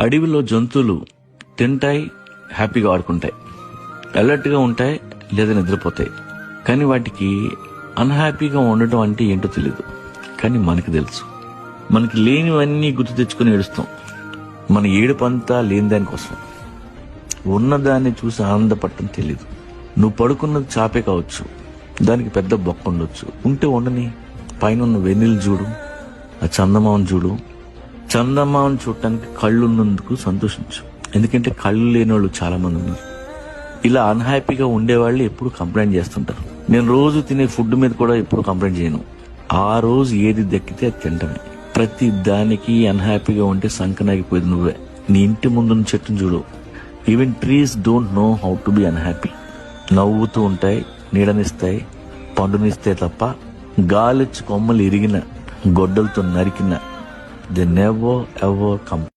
అడవిలో జంతువులు తింటాయి, హ్యాపీగా ఆడుకుంటాయి, అలర్ట్గా ఉంటాయి లేదా నిద్రపోతాయి. కానీ వాటికి అన్హ్యాపీగా ఉండటం అంటే ఏంటో తెలీదు. కానీ మనకి తెలుసు. మనకి లేనివన్నీ గుర్తు తెచ్చుకుని ఏడుస్తాం. మన ఏడుపంతా లేని దానికోసం. ఉన్నదాన్ని చూసి ఆనందపడటం తెలీదు. నువ్వు పడుకున్నది చాపే కావచ్చు, దానికి పెద్ద బొక్క ఉండొచ్చు. ఉంటే ఉండని. పైన ఉన్న వెన్నెలు చూడు, ఆ చందమామను చూడు. చందమామను చూడటానికి కళ్ళు ఉన్నందుకు సంతోషించు. ఎందుకంటే కళ్ళు లేని వాళ్ళు చాలా మంది ఉన్నారు. ఇలా అన్హ్యాపీగా ఉండేవాళ్ళు ఎప్పుడు కంప్లైంట్ చేస్తుంటారు. నేను రోజు తినే ఫుడ్ మీద కూడా ఎప్పుడు కంప్లైంట్ చేయను. ఆ రోజు ఏది దక్కితే అది తింటమే. ప్రతి దానికి అన్హ్యాపీగా ఉంటే సంకనాగిపోయేది నువ్వే. నీ ఇంటి ముందున్న చెట్టును చూడు. Even trees don't know how to be unhappy. నవ్వుతూ ఉంటాయి, నీడనిస్తాయి, పండునిస్తాయి తప్ప గాలిచ్చి కొమ్మలు ఇరిగిన, గొడ్డలతో నరికిన దే నెవర్ ఎవర్ కంప్లైంట్.